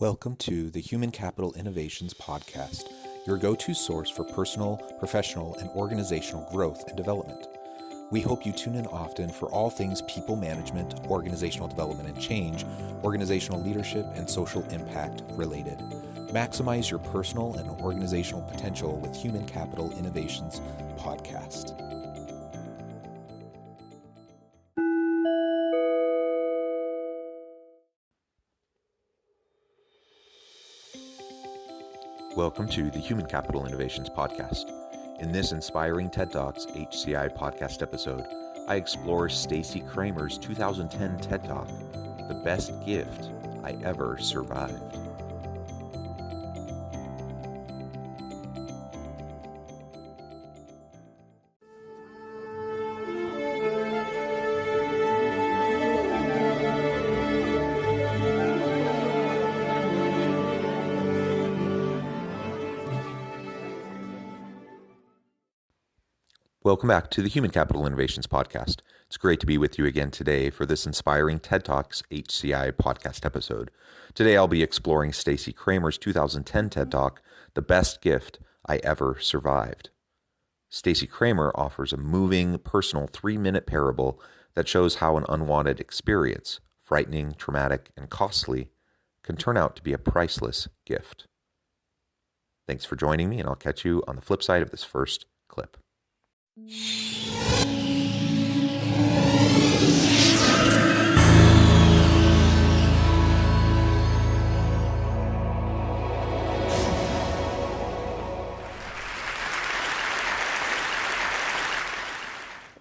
Welcome to the Human Capital Innovations Podcast, your go-to source for personal, professional, and organizational growth and development. We hope you tune in often for all things people management, organizational development and change, organizational leadership, and social impact related. Maximize your personal and organizational potential with Human Capital Innovations Podcast. Welcome to the Human Capital Innovations Podcast. In this inspiring TED Talks HCI podcast episode, I explore Stacey Kramer's 2010 TED Talk, The Best Gift I Ever Survived. Welcome back to the Human Capital Innovations Podcast. It's great to be with you again today for this inspiring TED Talks HCI podcast episode. Today I'll be exploring Stacey Kramer's 2010 TED Talk, The Best Gift I Ever Survived. Stacey Kramer offers a moving, personal 3-minute parable that shows how an unwanted experience, frightening, traumatic, and costly, can turn out to be a priceless gift. Thanks for joining me, and I'll catch you on the flip side of this first clip.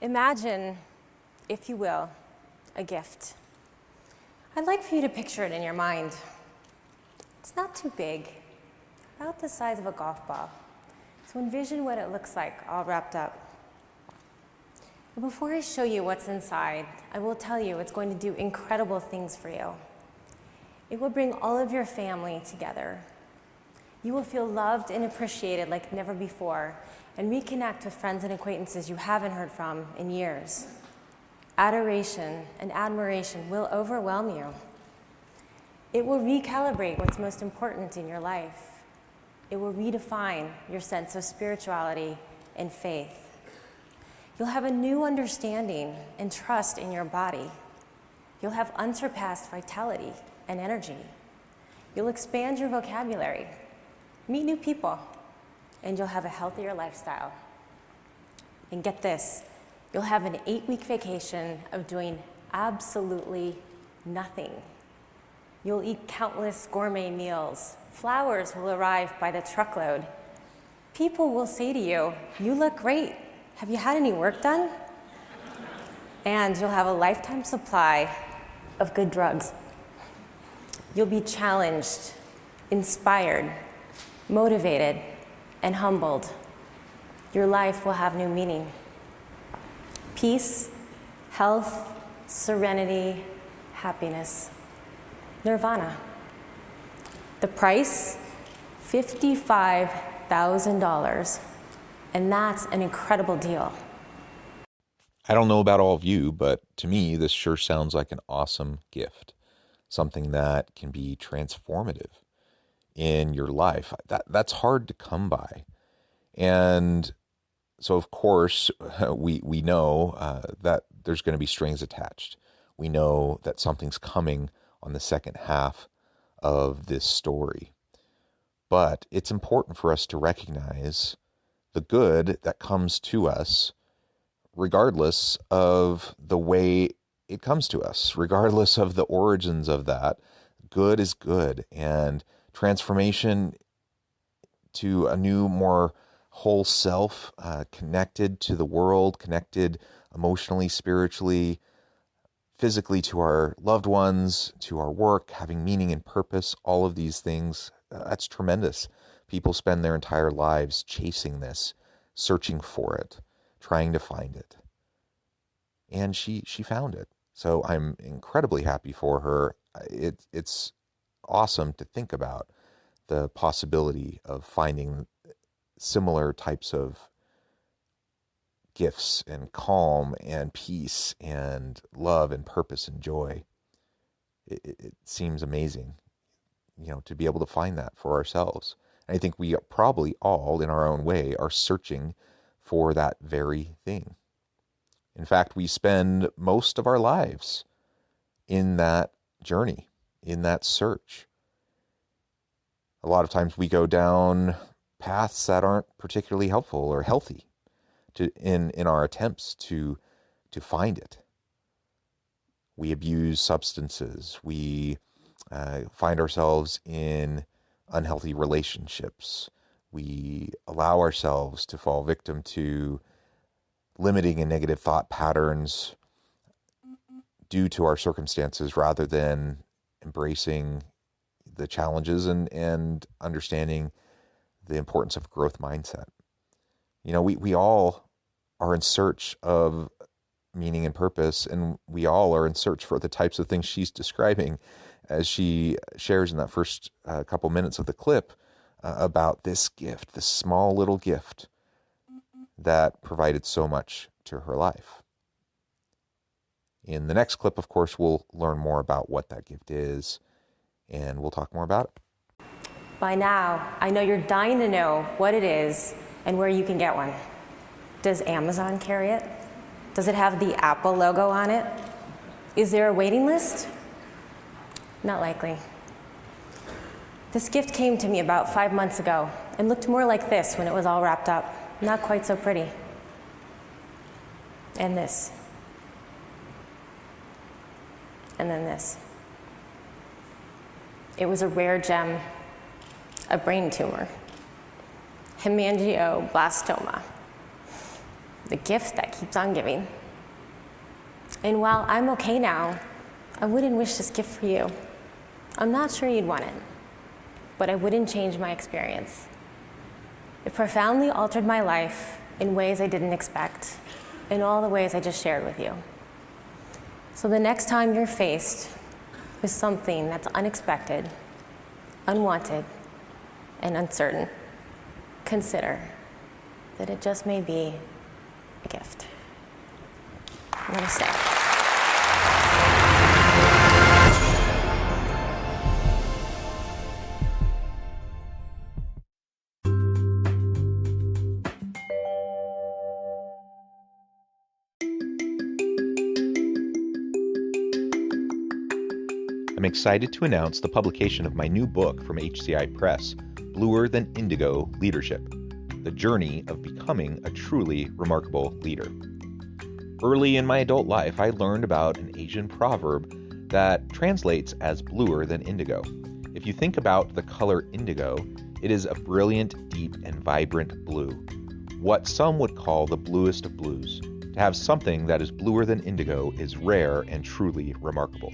Imagine, if you will, a gift. I'd like for you to picture it in your mind. It's not too big, about the size of a golf ball. So envision what it looks like all wrapped up. But before I show you what's inside, I will tell you it's going to do incredible things for you. It will bring all of your family together. You will feel loved and appreciated like never before, and reconnect with friends and acquaintances you haven't heard from in years. Adoration and admiration will overwhelm you. It will recalibrate what's most important in your life. It will redefine your sense of spirituality and faith. You'll have a new understanding and trust in your body. You'll have unsurpassed vitality and energy. You'll expand your vocabulary, meet new people, and you'll have a healthier lifestyle. And get this, you'll have an 8-week vacation of doing absolutely nothing. You'll eat countless gourmet meals. Flowers will arrive by the truckload. People will say to you, "You look great. Have you had any work done?" And you'll have a lifetime supply of good drugs. You'll be challenged, inspired, motivated, and humbled. Your life will have new meaning. Peace, health, serenity, happiness. Nirvana. The price, $55,000. And that's an incredible deal. I don't know about all of you, but to me, this sure sounds like an awesome gift. Something that can be transformative in your life. That's hard to come by. And so, of course, we know that there's going to be strings attached. We know that something's coming on the second half of this story. But it's important for us to recognize the good that comes to us, regardless of the way it comes to us, regardless of the origins of that. Good is good, and transformation to a new, more whole self, connected to the world, connected emotionally, spiritually, physically to our loved ones, to our work, having meaning and purpose, all of these things, that's tremendous. People spend their entire lives chasing this, searching for it, trying to find it. And she found it. So I'm incredibly happy for her. It's awesome to think about the possibility of finding similar types of gifts and calm and peace and love and purpose and joy. It seems amazing. to be able to find that for ourselves. And I think we probably all, in our own way, are searching for that very thing. In fact, we spend most of our lives in that journey, in that search. A lot of times we go down paths that aren't particularly helpful or healthy in our attempts to find it. We abuse substances. We find ourselves in unhealthy relationships. We allow ourselves to fall victim to limiting and negative thought patterns due to our circumstances rather than embracing the challenges and understanding the importance of growth mindset. We all are in search of meaning and purpose, and we all are in search for the types of things she's describing as she shares in that first couple minutes of the clip about this gift, this small little gift that provided so much to her life. In the next clip, of course, we'll learn more about what that gift is, and we'll talk more about it. By now, I know you're dying to know what it is and where you can get one. Does Amazon carry it? Does it have the Apple logo on it? Is there a waiting list? Not likely. This gift came to me about 5 months ago and looked more like this when it was all wrapped up. Not quite so pretty. And this. And then this. It was a rare gem, a brain tumor, hemangioblastoma, the gift that keeps on giving. And while I'm okay now, I wouldn't wish this gift for you. I'm not sure you'd want it, but I wouldn't change my experience. It profoundly altered my life in ways I didn't expect, in all the ways I just shared with you. So the next time you're faced with something that's unexpected, unwanted, and uncertain, consider that it just may be a gift. Namaste. I'm excited to announce the publication of my new book from HCI Press, Bluer Than Indigo Leadership: The Journey of Becoming a Truly Remarkable Leader. Early in my adult life, I learned about an Asian proverb that translates as bluer than indigo. If you think about the color indigo, it is a brilliant, deep, and vibrant blue, what some would call the bluest of blues. To have something that is bluer than indigo is rare and truly remarkable.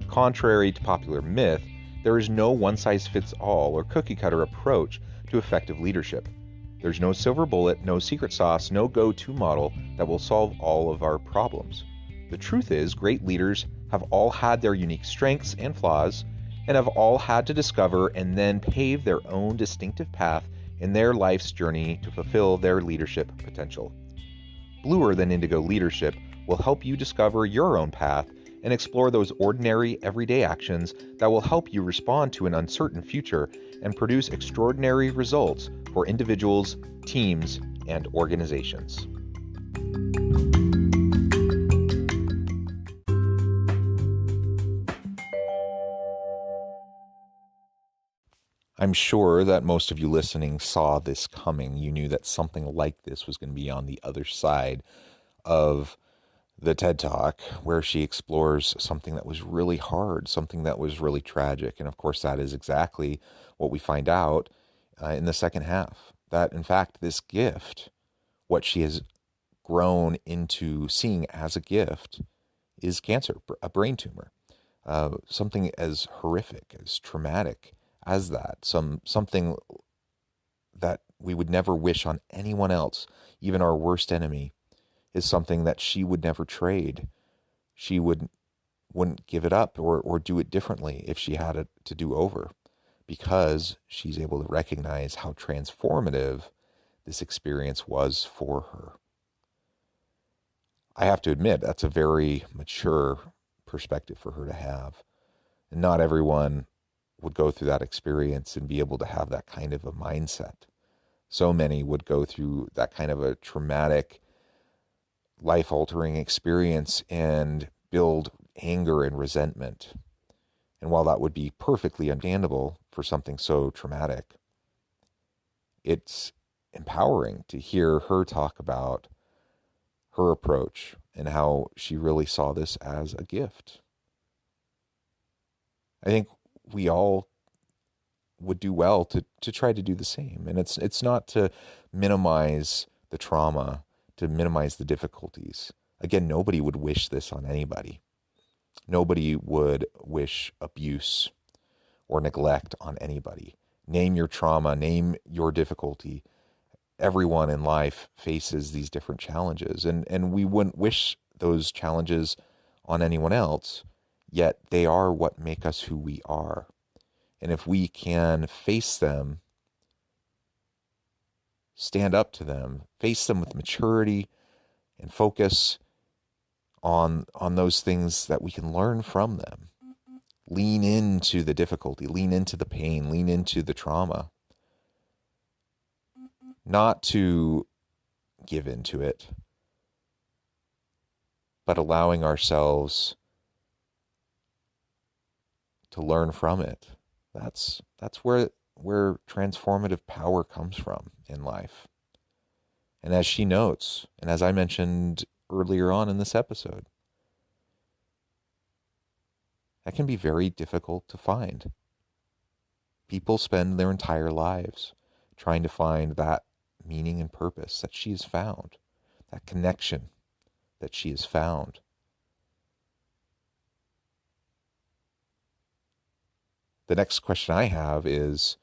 Contrary to popular myth, there is no one-size-fits-all or cookie-cutter approach to effective leadership. There's no silver bullet, no secret sauce, no go-to model that will solve all of our problems. The truth is, great leaders have all had their unique strengths and flaws, and have all had to discover and then pave their own distinctive path in their life's journey to fulfill their leadership potential. Bluer Than Indigo Leadership will help you discover your own path and explore those ordinary, everyday actions that will help you respond to an uncertain future and produce extraordinary results for individuals, teams, and organizations. I'm sure that most of you listening saw this coming. You knew that something like this was going to be on the other side of the TED Talk, where she explores something that was really hard, something that was really tragic. And of course, that is exactly what we find out in the second half. That, in fact, this gift, what she has grown into seeing as a gift, is cancer, a brain tumor. Something as horrific, as traumatic as that. Something that we would never wish on anyone else, even our worst enemy, is something that she would never trade. She wouldn't give it up or do it differently if she had it to do over, because she's able to recognize how transformative this experience was for her. I have to admit, that's a very mature perspective for her to have. And not everyone would go through that experience and be able to have that kind of a mindset. So many would go through that kind of a traumatic, life-altering experience and build anger and resentment. And while that would be perfectly understandable for something so traumatic, it's empowering to hear her talk about her approach and how she really saw this as a gift. I think we all would do well to try to do the same. And it's not to minimize the trauma, to minimize the difficulties. Again, nobody would wish this on anybody. Nobody would wish abuse or neglect on anybody. Name your trauma, name your difficulty. Everyone in life faces these different challenges, and we wouldn't wish those challenges on anyone else, yet they are what make us who we are. And if we can face them, stand up to them, face them with maturity and focus on those things that we can learn from them, lean into the difficulty, lean into the pain, lean into the trauma, not to give into it, but allowing ourselves to learn from it. That's where transformative power comes from in life. And as she notes, and as I mentioned earlier on in this episode, that can be very difficult to find. People spend their entire lives trying to find that meaning and purpose that she has found, that connection that she has found. The next question I have is,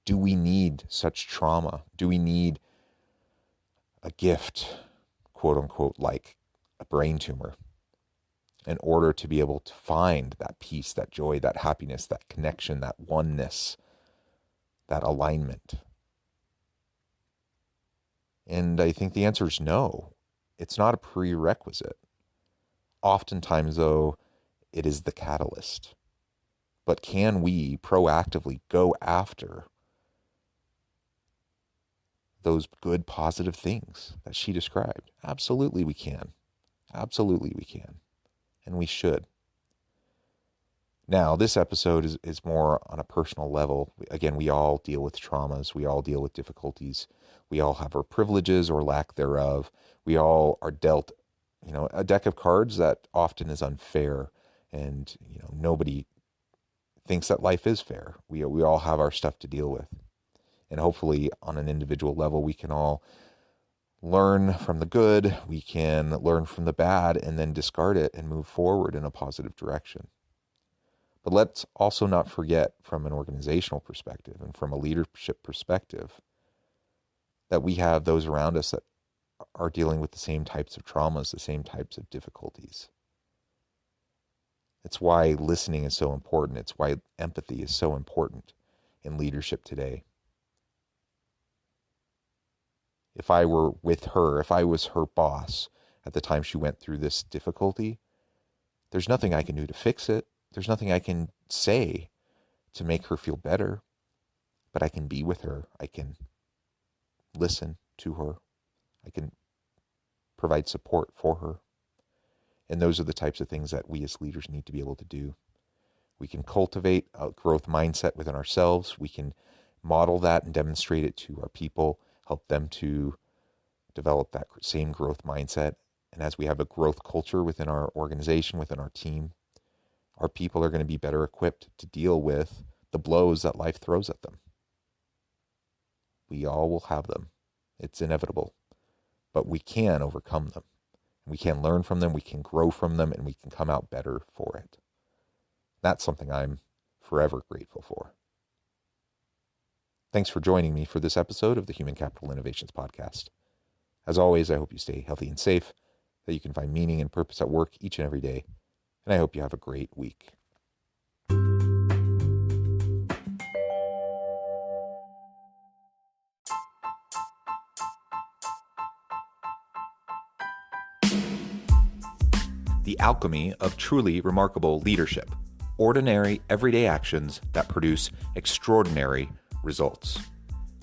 do we need such trauma? Do we need a gift, quote unquote, like a brain tumor, in order to be able to find that peace, that joy, that happiness, that connection, that oneness, that alignment? And I think the answer is no. It's not a prerequisite. Oftentimes, though, it is the catalyst. But can we proactively go after those good, positive things that she described? Absolutely we can. Absolutely we can. And we should. Now, this episode is more on a personal level. Again, we all deal with traumas. We all deal with difficulties. We all have our privileges or lack thereof. We all are dealt, a deck of cards that often is unfair. And, nobody thinks that life is fair. We all have our stuff to deal with. And hopefully on an individual level, we can all learn from the good, we can learn from the bad, and then discard it and move forward in a positive direction. But let's also not forget, from an organizational perspective and from a leadership perspective, that we have those around us that are dealing with the same types of traumas, the same types of difficulties. It's why listening is so important. It's why empathy is so important in leadership today. If I were with her, if I was her boss at the time she went through this difficulty, there's nothing I can do to fix it. There's nothing I can say to make her feel better, but I can be with her. I can listen to her. I can provide support for her. And those are the types of things that we as leaders need to be able to do. We can cultivate a growth mindset within ourselves. We can model that and demonstrate it to our people, help them to develop that same growth mindset. And as we have a growth culture within our organization, within our team, our people are going to be better equipped to deal with the blows that life throws at them. We all will have them. It's inevitable. But we can overcome them. We can learn from them, we can grow from them, and we can come out better for it. That's something I'm forever grateful for. Thanks for joining me for this episode of the Human Capital Innovations Podcast. As always, I hope you stay healthy and safe, that you can find meaning and purpose at work each and every day, and I hope you have a great week. The Alchemy of Truly Remarkable Leadership, ordinary, everyday actions that produce extraordinary results.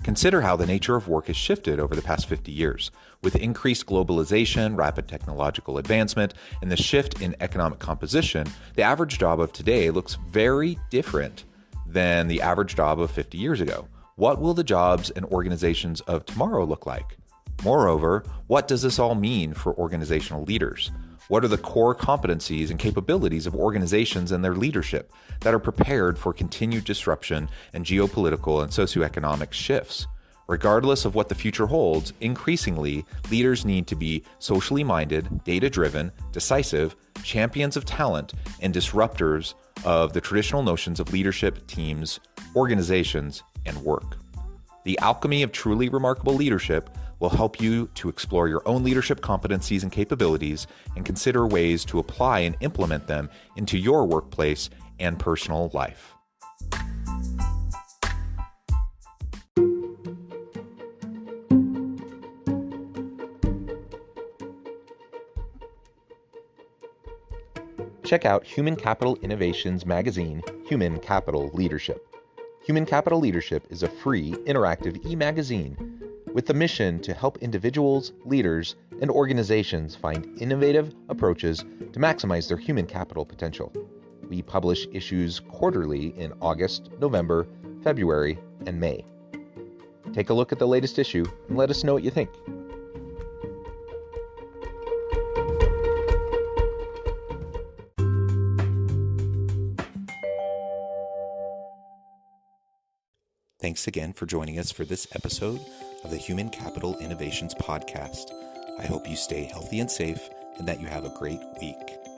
Consider how the nature of work has shifted over the past 50 years. With increased globalization, rapid technological advancement, and the shift in economic composition, the average job of today looks very different than the average job of 50 years ago. What will the jobs and organizations of tomorrow look like? Moreover, what does this all mean for organizational leaders? What are the core competencies and capabilities of organizations and their leadership that are prepared for continued disruption and geopolitical and socioeconomic shifts? Regardless of what the future holds, increasingly, leaders need to be socially minded, data-driven, decisive, champions of talent, and disruptors of the traditional notions of leadership, teams, organizations, and work. The alchemy of truly remarkable leadership will help you to explore your own leadership competencies and capabilities and consider ways to apply and implement them into your workplace and personal life. Check out Human Capital Innovations magazine, Human Capital Leadership. Human Capital Leadership is a free, interactive e-magazine with the mission to help individuals, leaders, and organizations find innovative approaches to maximize their human capital potential. We publish issues quarterly in August, November, February, and May. Take a look at the latest issue and let us know what you think. Thanks again for joining us for this episode of the Human Capital Innovations Podcast. I hope you stay healthy and safe and that you have a great week.